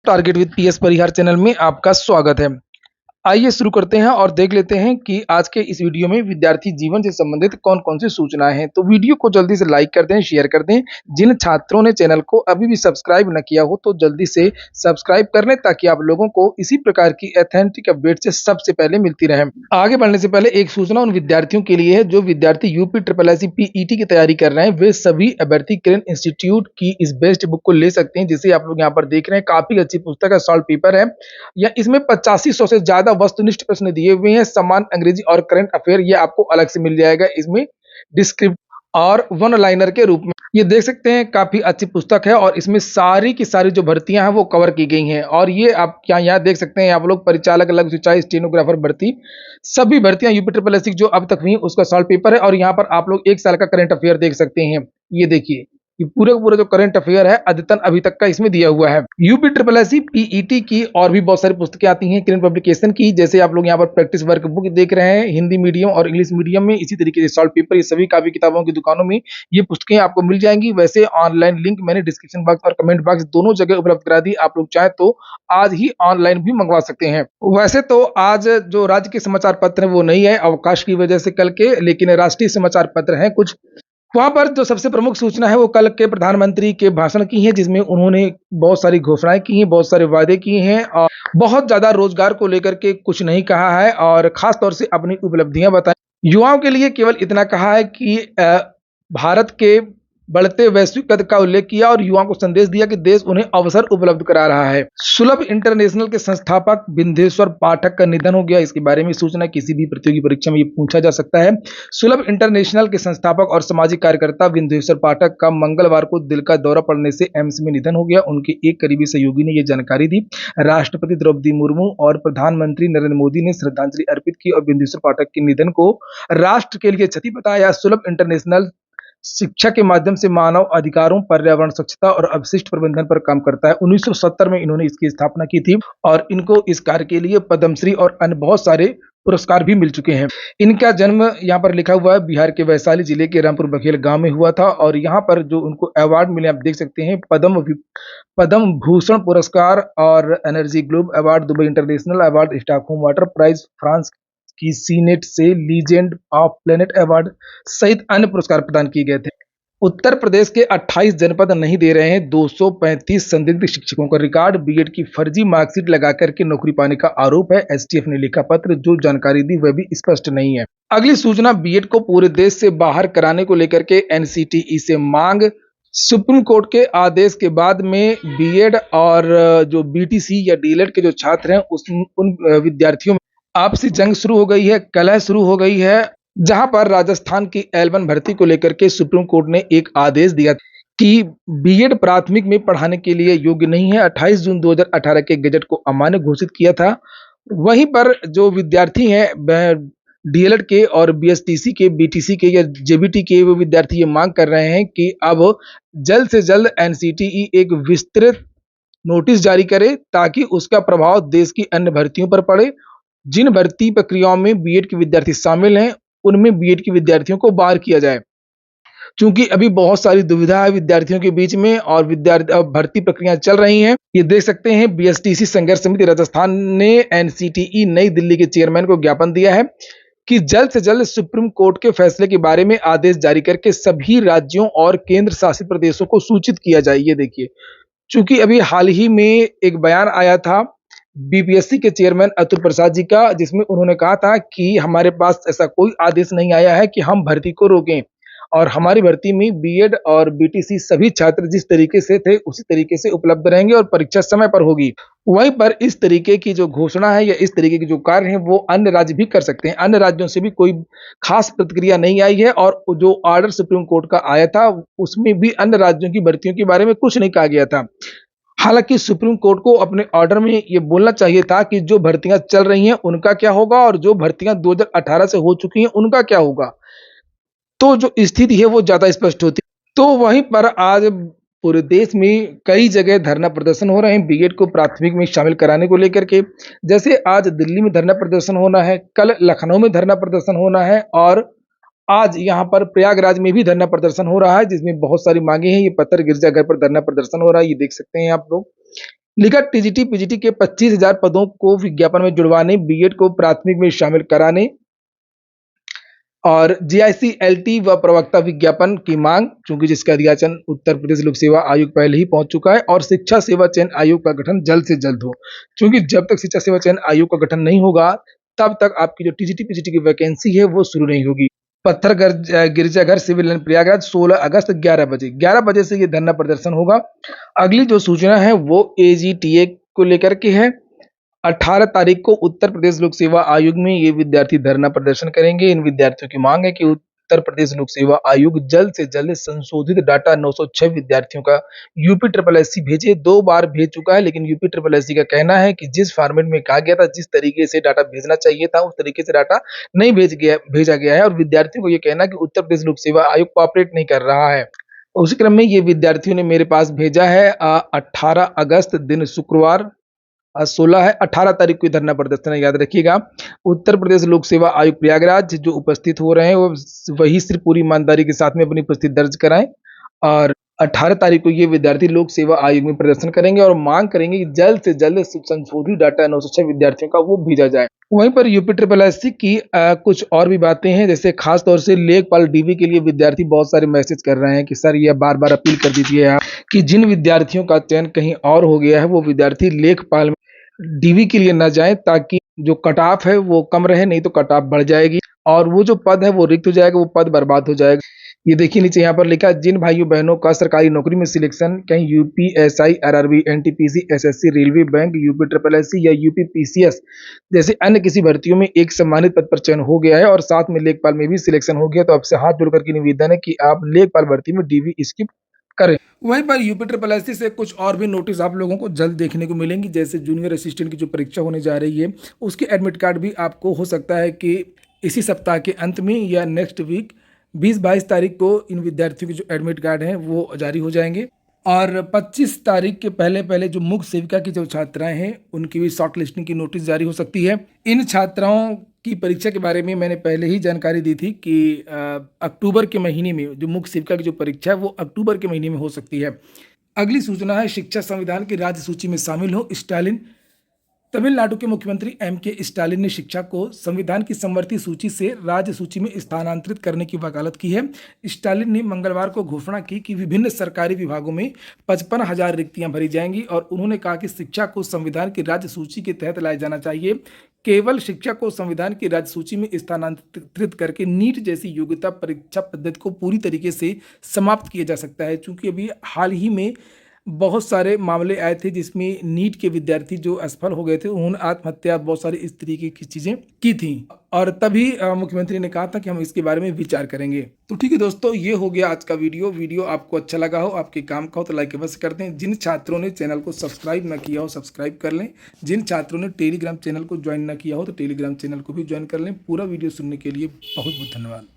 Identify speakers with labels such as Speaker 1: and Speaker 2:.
Speaker 1: Target with PS Parihar channel में आपका स्वागत है। आइए शुरू करते हैं और देख लेते हैं कि आज के इस वीडियो में विद्यार्थी जीवन से संबंधित कौन-कौन सी सूचनाएं हैं। तो वीडियो को जल्दी से लाइक कर दें, शेयर कर दें। जिन छात्रों ने चैनल को अभी भी सब्सक्राइब न किया हो तो जल्दी से सब्सक्राइब कर लें ताकि आप लोगों को इसी प्रकार की ऑथेंटिक अपडेट से सबसे पहले मिलती रहे। आगे बढ़ने से पहले एक सूचना उन विद्यार्थियों के लिए है जो विद्यार्थी यूपी ट्रिपल एससी पीईटी की तैयारी कर रहे हैं। वे सभी अभ्यर्थी किरण इंस्टीट्यूट की इस बेस्ट बुक को ले सकते हैं, जिसे आप लोग यहाँ पर देख रहे हैं। काफी अच्छी पुस्तक है, सॉल्व पेपर है। या इसमें 8500 से ज्यादा वस्तुनिष्ठ प्रश्न दिए हुए हैं। समान अंग्रेजी और करंट अफेयर ये आपको अलग से मिल जाएगा इसमें डिस्क्रिप्ट और वन लाइनर के रूप में। ये देख सकते हैं, काफी अच्छी पुस्तक है और इसमें सारी की सारी जो भर्तियां हैं वो कवर की गई हैं। और ये आप क्या यहाँ देख सकते हैं, आप लोग परिचालक, लघु सिंचाई, स्टेनोग्राफर भर्ती, सभी भर्तियां यूपी ट्रिपल एससी जो अब तक हुई उसका सॉल्व पेपर है। और यहाँ पर आप लोग 1 साल का करंट अफेयर देख सकते हैं। ये देखिए, ये पूरा का पूरा जो करंट अफेयर है अद्यतन अभी तक का इसमें दिया हुआ है। यूपी ट्रिपल एससी पीईटी की और भी बहुत सारी पुस्तकें आती हैं किरण पब्लिकेशन की, जैसे आप लोग यहाँ पर प्रैक्टिस वर्क बुक देख रहे हैं हिंदी मीडियम और इंग्लिश मीडियम में। इसी तरीके से सॉल्व पेपर, ये सभी कापी किताबों की दुकानों में ये पुस्तकें आपको मिल जाएंगी। वैसे ऑनलाइन लिंक मैंने डिस्क्रिप्शन बॉक्स और कमेंट बॉक्स दोनों जगह उपलब्ध करा दी। आप लोग चाहे तो आज ही ऑनलाइन भी मंगवा सकते हैं। वैसे तो आज जो राज्य के समाचार पत्र है वो नहीं है, अवकाश की वजह से कल के, लेकिन राष्ट्रीय समाचार पत्र हैं कुछ। वहां पर जो सबसे प्रमुख सूचना है वो कल के प्रधानमंत्री के भाषण की है, जिसमें उन्होंने बहुत सारी घोषणाएं की हैं, बहुत सारे वादे किए हैं और बहुत ज्यादा रोजगार को लेकर के कुछ नहीं कहा है और खास तौर से अपनी उपलब्धियां बताई। युवाओं के लिए केवल इतना कहा है कि भारत के बढ़ते वैश्विक कद का उल्लेख किया और युवाओं को संदेश दिया कि देश उन्हें अवसर उपलब्ध करा रहा है। सुलभ इंटरनेशनल के संस्थापक बिंदेश्वर पाठक का निधन हो गया। इसके बारे में सूचना किसी भी प्रतियोगी परीक्षा में ये पूछा जा सकता है। सुलभ इंटरनेशनल के संस्थापक और सामाजिक कार्यकर्ता बिंदेश्वर पाठक का मंगलवार को दिल का दौरा पड़ने से एम्स में निधन हो गया। उनके एक करीबी सहयोगी ने यह जानकारी दी। राष्ट्रपति द्रौपदी मुर्मू और प्रधानमंत्री नरेंद्र मोदी ने श्रद्धांजलि अर्पित की और बिंदेश्वर पाठक के निधन को राष्ट्र के लिए क्षति बताया। सुलभ इंटरनेशनल शिक्षा के माध्यम से मानव अधिकारों, पर्यावरण, स्वच्छता और अपशिष्ट प्रबंधन पर काम करता है। 1970 में इन्होंने इसकी स्थापना की थी और इनको इस कार्य के लिए पद्मश्री और अन्य बहुत सारे पुरस्कार भी मिल चुके हैं। इनका जन्म यहाँ पर लिखा हुआ है बिहार के वैशाली जिले के रामपुर बघेल गांव में हुआ था और यहाँ पर जो उनको अवार्ड मिले आप देख सकते हैं, पद्म भूषण पुरस्कार और energy globe award, Dubai international award, Stockholm water prize, France की सीनेट से लीजेंड ऑफ प्लेनेट अवार्ड सहित अन्य पुरस्कार प्रदान किए गए थे। उत्तर प्रदेश के 28 जनपद नहीं दे रहे हैं 235 संदिग्ध शिक्षकों का रिकॉर्ड। बीएड की फर्जी मार्कशीट लगा करके नौकरी पाने का आरोप है। एसटीएफ ने लिखा पत्र, जो जानकारी दी वह भी स्पष्ट नहीं है। अगली सूचना, बीएड को पूरे देश से बाहर कराने को लेकर के एनसीटीई से मांग। सुप्रीम कोर्ट के आदेश के बाद में बीएड और जो बीटीसी या डीएलएड के जो छात्र हैं उन विद्यार्थियों में आपसी जंग शुरू हो गई है, कलह शुरू हो गई है, जहां पर राजस्थान की L1 भर्ती को लेकर के सुप्रीम कोर्ट ने एक आदेश दिया कि बीएड प्राथमिक में पढ़ाने के लिए योग्य नहीं है। 28 जून 2018 के गजट को अमान्य घोषित किया था। वहीं पर जो विद्यार्थी हैं डीएलएड के और बीएसटीसी के, बीटीसी के या जेबीटी के, वो विद्यार्थी ये मांग कर रहे हैं कि अब जल्द से जल्द एनसीटीई एक विस्तृत नोटिस जारी करे ताकि उसका प्रभाव देश की अन्य भर्तियों पर पड़े। जिन भर्ती प्रक्रियाओं में बीएड के विद्यार्थी शामिल हैं उनमें बीएड के विद्यार्थियों को बाहर किया जाए, क्योंकि अभी बहुत सारी दुविधा है विद्यार्थियों के बीच में और भर्ती प्रक्रिया चल रही हैं। ये देख सकते हैं, बीएसटीसी संघर्ष समिति राजस्थान ने एनसीटीई नई दिल्ली के चेयरमैन को ज्ञापन दिया है कि जल्द से जल्द सुप्रीम कोर्ट के फैसले के बारे में आदेश जारी करके सभी राज्यों और केंद्र शासित प्रदेशों को सूचित किया जाए। ये देखिए, चूंकि अभी हाल ही में एक बयान आया था बीपीएससी के चेयरमैन अतुल प्रसाद जी का, जिसमें उन्होंने कहा था कि हमारे पास ऐसा कोई आदेश नहीं आया है कि हम भर्ती को रोकें और हमारी भर्ती में बीएड और बीटीसी सभी छात्र जिस तरीके से थे उसी तरीके से उपलब्ध रहेंगे और परीक्षा समय पर होगी। वहीं पर इस तरीके की जो घोषणा है या इस तरीके के जो कार्य हैं वो अन्य राज्य भी कर सकते हैं। अन्य राज्यों से भी कोई खास प्रतिक्रिया नहीं आई है और जो ऑर्डर सुप्रीम कोर्ट का आया था उसमें भी अन्य राज्यों की भर्तियों के बारे में कुछ नहीं कहा गया था। हालांकि सुप्रीम कोर्ट को अपने ऑर्डर में ये बोलना चाहिए था कि जो भर्तियां चल रही हैं उनका क्या होगा और जो भर्तियां 2018 से हो चुकी हैं उनका क्या होगा, तो जो स्थिति है वो ज्यादा स्पष्ट होती। तो वहीं पर आज पूरे देश में कई जगह धरना प्रदर्शन हो रहे हैं बीएड को प्राथमिक में शामिल कराने को लेकर के। जैसे आज दिल्ली में धरना प्रदर्शन होना है, कल लखनऊ में धरना प्रदर्शन होना है और आज यहाँ पर प्रयागराज में भी धरना प्रदर्शन हो रहा है, जिसमें बहुत सारी मांगे हैं। ये पत्थर गिरजाघर पर धरना प्रदर्शन हो रहा है, ये देख सकते हैं आप लोग। लिखा टीजीटी पीजीटी के 25,000 पदों को विज्ञापन में जुड़वाने, बीएड को प्राथमिक में शामिल कराने और जीआईसी एलटी व प्रवक्ता विज्ञापन की मांग, चूंकि जिसका अध्याचन उत्तर प्रदेश लोक सेवा आयोग पहले ही पहुंच चुका है। और शिक्षा सेवा चयन आयोग का गठन जल्द से जल्द हो, क्योंकि जब तक शिक्षा सेवा चयन आयोग का गठन नहीं होगा तब तक आपकी जो टीजीटी पीजीटी की वैकेंसी है वो शुरू नहीं होगी। पत्थर गिरजाघर सिविल लाइन प्रयागराज 16 अगस्त 11 बजे 11 बजे से ये धरना प्रदर्शन होगा। अगली जो सूचना है वो एजीटीए को लेकर के है। 18 तारीख को उत्तर प्रदेश लोक सेवा आयोग में ये विद्यार्थी धरना प्रदर्शन करेंगे। इन विद्यार्थियों की मांग है कि उत्तर प्रदेश लोक सेवा आयोग जल्द से जल्द संशोधित डाटा 906 विद्यार्थियों का यूपी ट्रिपल एससी भेजे। 2 बार भेज चुका है, लेकिन यूपी ट्रिपल एससी का कहना है कि जिस फॉर्मेट में कहा गया था, जिस तरीके से डाटा भेजना चाहिए था, उस तरीके से डाटा नहीं भेजा गया है। और विद्यार्थियों को ये कहना है कि उत्तर प्रदेश लोक सेवा आयोग कोऑपरेट नहीं कर रहा है। उसी क्रम में ये विद्यार्थियों ने मेरे पास भेजा है 18 अगस्त दिन शुक्रवार, आज 16 है, 18 तारीख को धरना प्रदर्शन है, याद रखिएगा। उत्तर प्रदेश लोक सेवा आयोग प्रयागराज जो उपस्थित हो रहे हैं वो वही सिर्फ पूरी ईमानदारी के साथ में अपनी उपस्थिति दर्ज कराएं। और 18 तारीख को ये विद्यार्थी लोक सेवा आयोग में प्रदर्शन करेंगे और मांग करेंगे कि जल्द से जल्द संशोधित डाटा 906 विद्यार्थियों का वो भेजा जाए। वहीं पर यूपी ट्रिपल एससी की कुछ और भी बातें हैं, जैसे खास तौर से लेखपाल डीवी के लिए विद्यार्थी बहुत सारे मैसेज कर रहे हैं कि सर ये बार बार अपील कर दीजिए आप कि जिन विद्यार्थियों का चयन कहीं और हो गया है वो विद्यार्थी लेखपाल डीवी के लिए न जाएं, ताकि जो कट ऑफ है वो कम रहे, नहीं तो कट ऑफ बढ़ जाएगी और वो जो पद है वो रिक्त हो जाएगा, वो पद बर्बाद हो जाएगा। ये देखिए नीचे यहाँ पर लिखा है, जिन भाइयों बहनों का सरकारी नौकरी में सिलेक्शन कहीं UPSI, RRB, NTPC, SSC, railway, bank, UP triple SC या यूपी पीसीएस जैसे अन्य किसी भर्तियों में एक सम्मानित पद पर चयन हो गया है और साथ में लेखपाल में भी सिलेक्शन हो गया, तो आपसे हाथ जोड़ करके निवेदन है कि आप लेखपाल भर्ती में डीवी स्किप करें। वहीं पर यूपी ट्रिपल एससी से कुछ और भी नोटिस आप लोगों को जल्द देखने को मिलेंगी, जैसे जूनियर असिस्टेंट की जो परीक्षा होने जा रही है उसके एडमिट कार्ड भी आपको हो सकता है कि इसी सप्ताह के अंत में या नेक्स्ट वीक 20-22 तारीख को इन विद्यार्थियों के जो एडमिट कार्ड हैं वो जारी हो जाएंगे। और 25 तारीख के पहले पहले जो मुख्य सेविका की जो छात्राएं हैं उनकी भी शॉर्ट लिस्टिंग की नोटिस जारी हो सकती है। इन छात्राओं की परीक्षा के बारे में मैंने पहले ही जानकारी दी थी कि अक्टूबर के महीने में जो मुख्य सेविका की जो परीक्षा है वो अक्टूबर के महीने में हो सकती है। अगली सूचना है, शिक्षा संविधान की राज्य सूची में शामिल हो स्टालिन। तमिलनाडु के मुख्यमंत्री एम.के. स्टालिन ने शिक्षा को संविधान की समवर्ती सूची से राज्य सूची में स्थानांतरित करने की वकालत की है। स्टालिन ने मंगलवार को घोषणा की कि विभिन्न सरकारी विभागों में 55,000 रिक्तियां भरी जाएंगी और उन्होंने कहा कि शिक्षा को संविधान की राज्य सूची के तहत लाया जाना चाहिए। केवल शिक्षा को संविधान की राज्य सूची में स्थानांतरित करके नीट जैसी योग्यता परीक्षा पद्धति को पूरी तरीके से समाप्त किया जा सकता है, क्योंकि अभी हाल ही में बहुत सारे मामले आए थे जिसमें नीट के विद्यार्थी जो असफल हो गए थे उन्होंने आत्महत्या, बहुत सारी इस तरीके की चीज़ें की थी और तभी मुख्यमंत्री ने कहा था कि हम इसके बारे में विचार करेंगे। तो ठीक है दोस्तों, ये हो गया आज का वीडियो आपको अच्छा लगा हो, आपके काम का हो तो लाइक अवश्य कर दें। जिन छात्रों ने चैनल को सब्सक्राइब ना किया हो सब्सक्राइब कर लें। जिन छात्रों ने टेलीग्राम चैनल को ज्वाइन ना किया हो तो टेलीग्राम चैनल को भी ज्वाइन कर लें। पूरा वीडियो सुनने के लिए बहुत बहुत धन्यवाद।